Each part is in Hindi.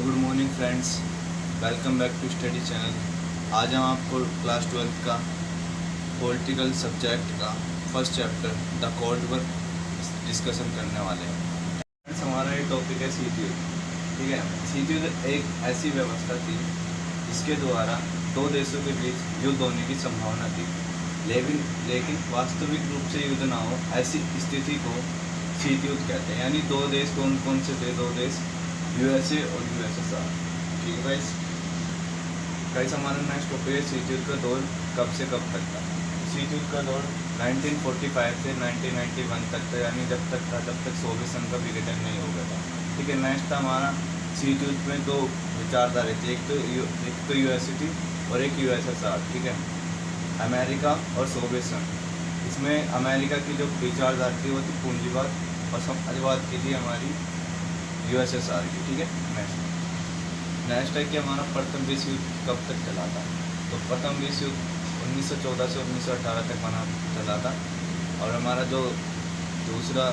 Good morning friends, welcome back to study channel. आज हम आपको क्लास 12 का पॉलिटिकल सब्जेक्ट का first chapter the cold war discussion करने वाले हैं। फ्रेंड्स, हमारा ये टॉपिक है सीट्यूड। ठीक है, सीट्यूड एक ऐसी व्यवस्था थी जिसके द्वारा दो देशों के बीच युद्ध होने की संभावना थी, लेकिन वास्तविक रूप से युद्ध ना हो, ऐसी स्थिति को सीट्यूड कहते हैं। यानी दो देश कौन कौन से थे? दो देश यूएसए और यूएसएसआर। ठीक है गाइस, हमारा नेक्स्ट टॉपिक है सीट्यूड का दौर कब से कब तक था। सीट्यूड का दौर 1945 से 1991 तक था, यानी जब तक था जब तक सोवियत संघ का विघटन नहीं हो गया था। ठीक है, नेक्स्ट था हमारा सीट्यूड में दो विचारधारा थी, एक तो यूएसए थी और एक यूएसएसआर। ठीक है, अमेरिका और सोवियत संघ। इसमें अमेरिका की जो विचारधारा थी वो थी पूंजीवाद और समाजवाद की थी हमारी यूएसएसआर की। ठीक है, नेक्स्ट है कि हमारा प्रथम विश्व युद्ध कब तक चला था। तो प्रथम विश्व युद्ध 1914 से 1918 तक चला था, और हमारा जो दूसरा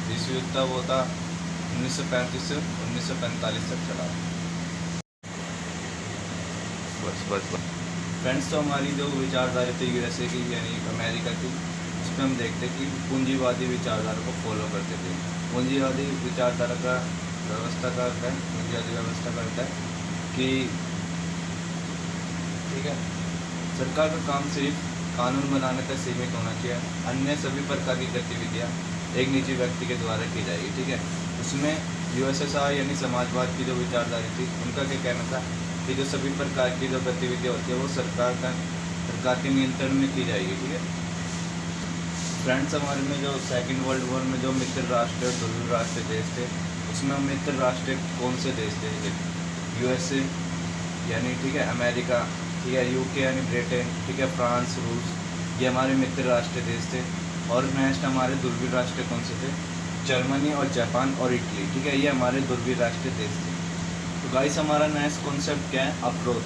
विश्व युद्ध था वो था 1935 से 1945 तक चला। बस फ्रेंड्स, तो हमारी जो विचारधारा थी यूएसए की यानी अमेरिका की, उसमें हम देखते कि पूंजीवादी विचारधारा को फॉलो करते थे। पूंजीवादी विचारधारा का व्यवस्था का अर्थ है, पूंजीवादी व्यवस्था का अर्थ है कि ठीक है, सरकार का काम सिर्फ कानून बनाने तक सीमित होना चाहिए, अन्य सभी प्रकार की गतिविधियाँ एक निजी व्यक्ति के द्वारा की जाएगी। ठीक है, उसमें यूएसएसआर यानी समाजवाद की जो विचारधारा थी, उनका क्या कहना था कि जो सभी प्रकार की जो गतिविधियाँ होती है वो सरकार के नियंत्रण में की जाएगी। ठीक है फ्रेंड्स, हमारे में जो सेकेंड वर्ल्ड वॉर में जो मित्र राष्ट्र और ध्रुवीय राष्ट्र देश थे, उसमें मित्र राष्ट्र कौन से देश थे? यूएसए यानी ठीक है अमेरिका, ठीक है यूके यानी ब्रिटेन, ठीक है फ्रांस, रूस, ये हमारे मित्र राष्ट्र देश थे। और नेक्स्ट हमारे ध्रुवीय राष्ट्र कौन से थे? जर्मनी और जापान और इटली। ठीक है, ये हमारे ध्रुवीय राष्ट्र देश थे। तो गाइस, हमारा नेक्स्ट कॉन्सेप्ट क्या है? अप्रोच।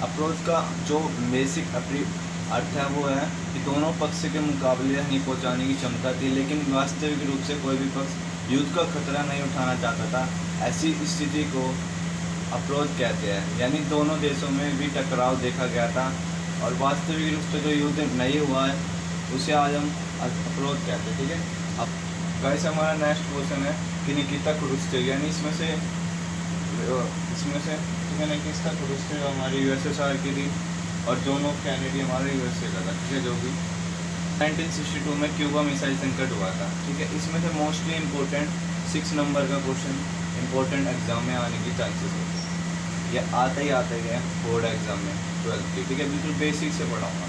अप्रोच का जो बेसिक अर्थ है वो है कि दोनों पक्ष के मुकाबले हानि पहुंचाने की क्षमता थी, लेकिन वास्तविक रूप से कोई भी पक्ष युद्ध का खतरा नहीं उठाना चाहता था। ऐसी स्थिति को अप्रोच कहते हैं, यानी दोनों देशों में भी टकराव देखा गया था और वास्तविक रूप से जो युद्ध नहीं हुआ है उसे आज हम अप्रोच कहते हैं। ठीक है, अब गाइस, हमारा नेक्स्ट क्वेश्चन है कि निकिता क्रुश्चेव, यानी इसमें से ठीक है निकिता क्रुश्चेव हमारी यूएसएसआर की थी और जॉन एफ कैनेडी हमारे यूएसए का था। ठीक है, जो कि 1962 में क्यूबा मिसाइल संकट हुआ था। ठीक है, इसमें से मोस्टली इम्पोर्टेंट 6 नंबर का क्वेश्चन इम्पोर्टेंट एग्जाम में आने की चांसेस होते हैं। यह आता ही है बोर्ड एग्जाम में 12th की। ठीक है, बिल्कुल बेसिक से पढ़ाऊँगा।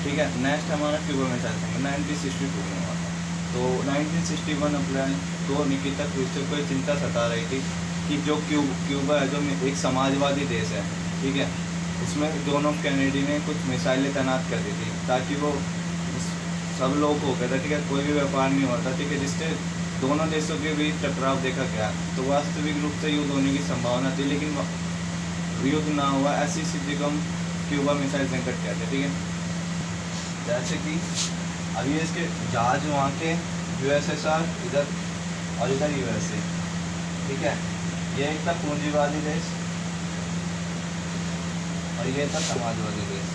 ठीक है, नेक्स्ट हमारा क्यूबा मिसाइल संकट 1962 में हुआ था। तो 1961 अप्रैल तो निकिता क्रुश्चेव को चिंता सता रही थी कि जो क्यूबा है, जो एक समाजवादी देश है, ठीक है, उसमें जॉन एफ कैनेडी ने कुछ मिसाइलें तैनात कर दी थी ताकि वो सब लोग हो गया था। ठीक है, कोई भी व्यापार नहीं होता। ठीक है, जिससे दोनों देशों के बीच टकराव देखा गया, तो वास्तविक रूप से युद्ध होने की संभावना थी, लेकिन युद्ध ना हुआ। ऐसी स्थिति को हम क्यूबा मिसाइल संकट कहते हैं। ठीक है, जैसे कि अभी इसके जहाज वहाँ के यूएसएसआर इधर और इधर यूएसए। ठीक है, ये एक था पूंजीवादी देश और ये था समाजवादी देश।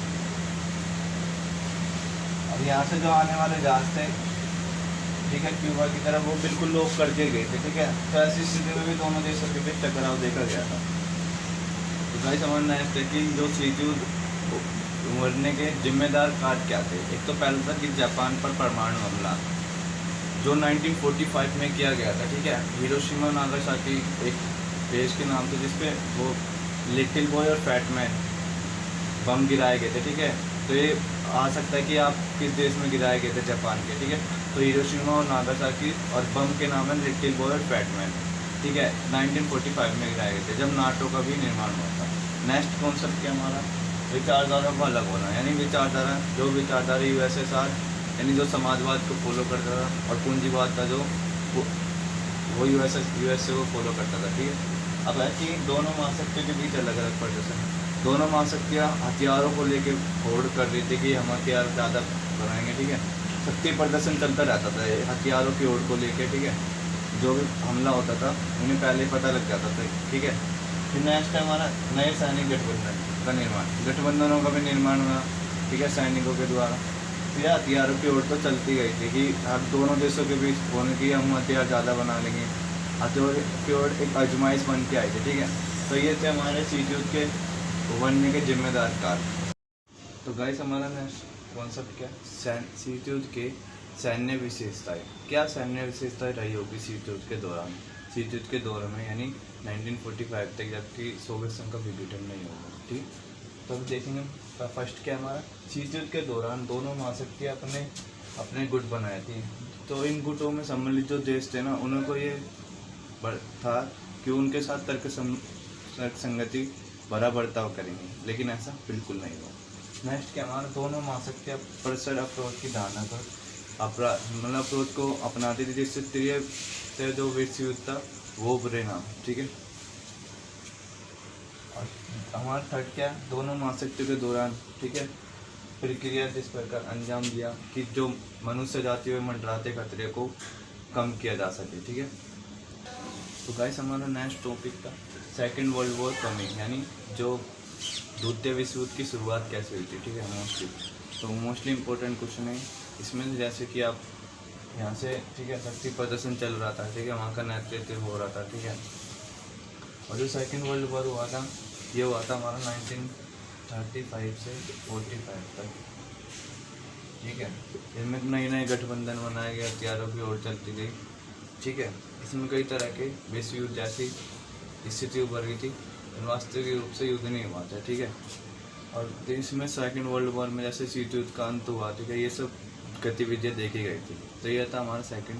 और यहाँ से जो आने वाले जहाज थे, ठीक है, क्यूबा की तरफ, वो बिल्कुल लॉक करके गए थे। ठीक है, तो ऐसी स्थिति में भी दोनों देशों के बीच टकराव देखा गया था। तो गाइस, समझना है कि जो सीट्यूड मरने के जिम्मेदार कार क्या थे। एक तो पहला था कि जापान पर परमाणु हमला जो 1945 में किया गया था। ठीक है, हिरोशिमा और नागासाकी एक देश के नाम थे जिसपे वो लिटिल बॉय और फैटमैन बम गिराए गए थे। ठीक है, तो ये आ सकता है कि आप किस देश में गिराए गए थे? जापान के। ठीक है, तो हिरोशिमा और नागासाकी और बम के नाम है लिटिल बॉय और फैटमैन। ठीक है, 1945 में गिराए गए थे जब नाटो का भी निर्माण हुआ था। नेक्स्ट कॉन्सेप्ट क्या हमारा? विचारधारा को अलग होना, यानी विचारधारा यूएसएसआर यानी जो समाजवाद को फॉलो करता था, और पूंजीवाद था जो वो यूएसए को फॉलो करता था। ठीक है, अब है कि दोनों महाशक्तियों के बीच अलग अलग प्रदर्शन। दोनों महाशक्तियाँ हथियारों को लेके होड़ कर रही थी कि हम हथियार ज़्यादा बनाएंगे। ठीक है, शक्ति प्रदर्शन चलता रहता था हथियारों की होड़ को लेके। ठीक है, जो भी हमला होता था उन्हें पहले पता लग जाता था। ठीक है, फिर नेक्स्ट है हमारा नए सैनिक गठबंधन का निर्माण, गठबंधनों का भी निर्माण हुआ, ठीक है, सैनिकों के द्वारा। फिर हथियारों की ओर तो चलती गई थी कि अब दोनों देशों के बीच होने की हम हथियार ज़्यादा बना लेंगे, हथियार की ओर एक आजमाइश बन के आई थी, ठीक है। तो ये थे हमारे शीत युद्ध के बनने के जिम्मेदार कारक। तो गाइस हमारा नेक्स्ट कॉन्सेप्ट क्या, शीत युद्ध के सैन्य विशेषताएं। क्या सैन्य विशेषताएं रही होगी शीत युद्ध के दौरान, शीत युद्ध के दौरान में, यानी 1945 तक, जबकि सोवियत संघ का विघटन नहीं होगा, ठीक। तो अब देखेंगे फर्स्ट क्या हमारा, शीत युद्ध के दौरान दोनों महाशक्तियाँ अपने गुट बनाए थे। तो इन गुटों में सम्मिलित जो देश थे ना, उनको ये था कि उनके साथ तर्क संगति भरा बर्ताव करेंगे, लेकिन ऐसा बिल्कुल नहीं हुआ। नेक्स्ट क्या हमारा, दोनों महाशक्तियाँ परस्पर अप्रोच की धारणा पर अप्रोच को अपनाती थी, जिससे तृतीय जो विश्व युद्ध था वो परिणाम, ठीक है। और हमारा थर्ड क्या, दोनों महाशक्तियों के दौरान, ठीक है, प्रक्रिया जिस प्रकार अंजाम दिया कि जो मनुष्य जाति में मंडराते खतरे को कम किया जा सके, ठीक है। तो गाइस हमारा नेक्स्ट टॉपिक था सेकेंड वर्ल्ड वॉर कमिंग, यानी जो द्वितीय विश्व युद्ध की शुरुआत कैसे हुई थी, ठीक है। मोस्टली इम्पोर्टेंट क्वेश्चन है इसमें, जैसे कि आप यहाँ से, ठीक है, शक्ति प्रदर्शन चल रहा था, ठीक है, वहाँ का नेतृत्व हो रहा था, ठीक है। और जो सेकेंड वर्ल्ड वॉर हुआ था, ये हुआ था हमारा 1935 से 45 तक, ठीक है। इनमें नए नए गठबंधन बनाए गए, हथियारों की ओर चलती गई, ठीक है। इसमें कई तरह के विश्व युद्ध जैसी स्थिति उभर गई थी, वास्तविक रूप से युद्ध नहीं हुआ था, ठीक है। और इसमें सेकेंड वर्ल्ड वॉर में जैसे शीत युद्ध का अंत हुआ, ठीक है, ये सब गतिविधियाँ देखी गई थी। तो यह था हमारा सेकेंड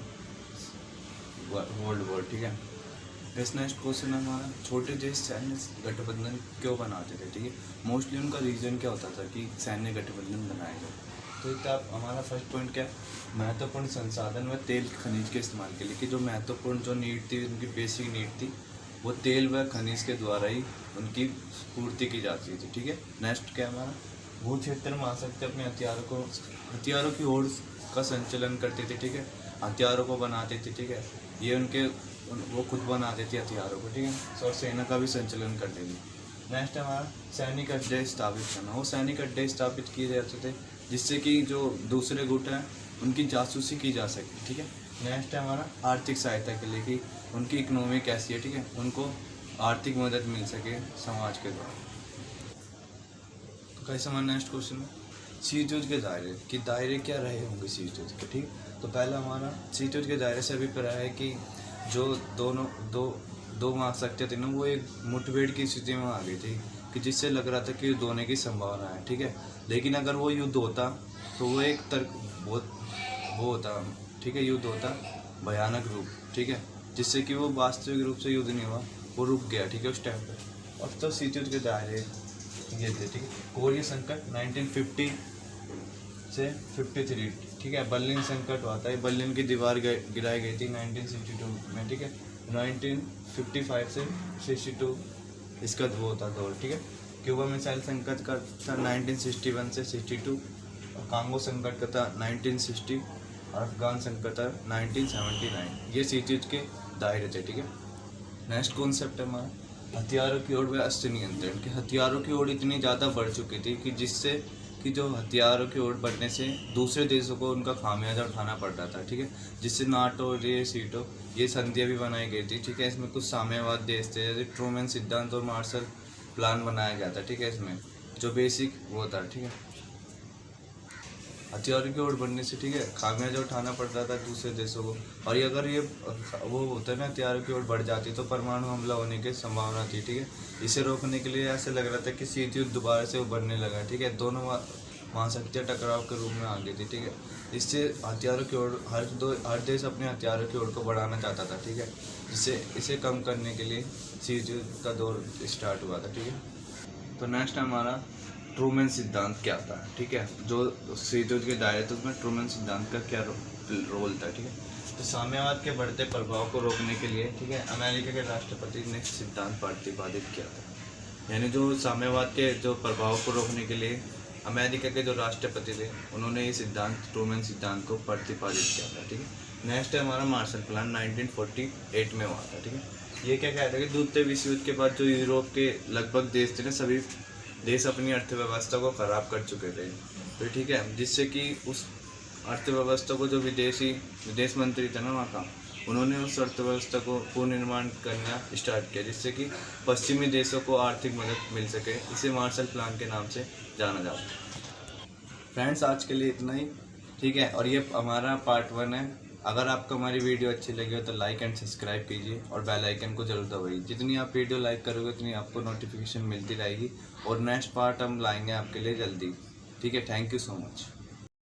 वर्ल्ड वॉर, ठीक है। इस नेक्स्ट क्वेश्चन हमारा, छोटे देश सैन्य गठबंधन क्यों बनाते थे, ठीक है। मोस्टली उनका रीज़न क्या होता था कि सैन्य गठबंधन बनाए जाए। तो एक हमारा फर्स्ट पॉइंट क्या, महत्वपूर्ण संसाधन व तेल खनिज के इस्तेमाल के लिए, कि जो महत्वपूर्ण जो नीड थी, उनकी बेसिक नीड थी, वो तेल व खनिज के द्वारा ही उनकी पूर्ति की जाती थी, ठीक है। नेक्स्ट क्या हमारा, वो क्षेत्र महाशक्ति अपने हथियारों की ओर का संचालन करते थे, ठीक है, हथियारों को बनाते थे, ठीक है। ये वो खुद बनाते थे हथियारों को, ठीक है, और सेना का भी संचालन करते थे। नेक्स्ट हमारा सैनिक अड्डे स्थापित करना, वो सैनिक अड्डे स्थापित किए जाते थे जिससे कि जो दूसरे गुट हैं उनकी जासूसी की जा सके, ठीक है। नेक्स्ट है हमारा आर्थिक सहायता के लिए, कि उनकी इकोनॉमी कैसी है, ठीक है, उनको आर्थिक मदद मिल सके समाज के द्वारा। तो कैसे हमारा नेक्स्ट क्वेश्चन है, शीत युद्ध के दायरे क्या रहे होंगे शीत युद्ध के, ठीक। तो पहला हमारा शीत युद्ध के दायरे से अभिप्राय है कि जो दो महाशक्तियाँ थी ना, वो एक मुठभेड़ की स्थिति में आ गई थी, कि जिससे लग रहा था कि युद्ध होने की संभावना है, ठीक है। लेकिन अगर वो युद्ध होता तो वो एक वो होता, ठीक है, युद्ध होता भयानक रूप, ठीक है, जिससे कि वो वास्तविक रूप से युद्ध नहीं हुआ, वो रुक गया, ठीक है, उस टाइम पर। और तो शीत युद्ध के दायरे ये थे, ठीक है। कोरिया संकट 1950 से 53, ठीक है। बर्लिन संकट हुआ था, बर्लिन की दीवार गिराई गई थी 1962 में, ठीक है। 1955 से 62 इसका वो था दौर, ठीक है। क्यूबा मिसाइल संकट का था 1961 से 62, और कांगो संकट का था 1960, और अफगान संकट था 1979। ये शीत युद्ध के दायरे थे, ठीक है। नेक्स्ट कॉन्सेप्ट है हमारा हथियारों की ओर व अस्त्र नियंत्रण, के हथियारों की ओर इतनी ज़्यादा बढ़ चुकी थी कि जिससे कि जो हथियारों की ओर बढ़ने से दूसरे देशों को उनका खामियाजा उठाना पड़ रहा था, ठीक है। जिससे नाटो, सीटो, ये संधियाँ भी बनाई गई थी, ठीक है। इसमें कुछ साम्यवाद देश थे, जैसे ट्रूमैन सिद्धांत और मार्शल प्लान बनाया गया था, ठीक है। इसमें जो बेसिक वो था, ठीक है, हथियारों की ओर बढ़ने से, ठीक है, खामियाजा उठाना पड़ रहा था दूसरे देशों को। और ये अगर ये वो होता है ना, हथियारों की ओर बढ़ जाती तो परमाणु हमला होने की संभावना थी, ठीक है। इसे रोकने के लिए ऐसे लग रहा था कि शीत युद्ध दोबारा से उभरने लगा, ठीक है। दोनों महाशक्तियाँ टकराव के रूप में आ गई थी, ठीक है। इससे हथियारों की ओर हर देश अपने हथियारों की ओर को बढ़ाना चाहता था, ठीक है। जिससे इसे कम करने के लिए शीत युद्ध का दौर स्टार्ट हुआ था, ठीक है। तो नेक्स्ट हमारा ट्रूमैन सिद्धांत क्या था, ठीक है। जो शीत युद्ध के दायरे थे उसमें ट्रूमैन सिद्धांत का क्या रोल था, ठीक है। तो साम्यवाद के बढ़ते प्रभाव को रोकने के लिए, ठीक है, अमेरिका के राष्ट्रपति ने सिद्धांत प्रतिपादित किया था। यानी जो साम्यवाद के जो प्रभाव को रोकने के लिए अमेरिका के जो राष्ट्रपति थे, उन्होंने ये सिद्धांत ट्रूमैन सिद्धांत को प्रतिपादित किया था, ठीक है। नेक्स्ट है हमारा मार्शल प्लान 1948 में हुआ था, ठीक है। ये क्या कह रहे हैं कि दूसरे विश्व युद्ध के बाद जो यूरोप के लगभग देश थे ना, सभी देश अपनी अर्थव्यवस्था को ख़राब कर चुके थे। तो ठीक है, जिससे कि उस अर्थव्यवस्था को जो विदेश मंत्री था ना वहाँ का, उन्होंने उस अर्थव्यवस्था को पुनर्निर्माण करना स्टार्ट किया, जिससे कि पश्चिमी देशों को आर्थिक मदद मिल सके। इसे मार्शल प्लान के नाम से जाना जाता है। फ्रेंड्स, आज के लिए इतना ही, ठीक है। और ये हमारा पार्ट 1 है। अगर आपको हमारी वीडियो अच्छी लगी हो तो लाइक एंड सब्सक्राइब कीजिए और बेल आइकन को जरूर दबाइए। जितनी आप वीडियो लाइक करोगे उतनी आपको नोटिफिकेशन मिलती रहेगी और नेक्स्ट पार्ट हम लाएंगे आपके लिए जल्दी, ठीक है। Thank you so much.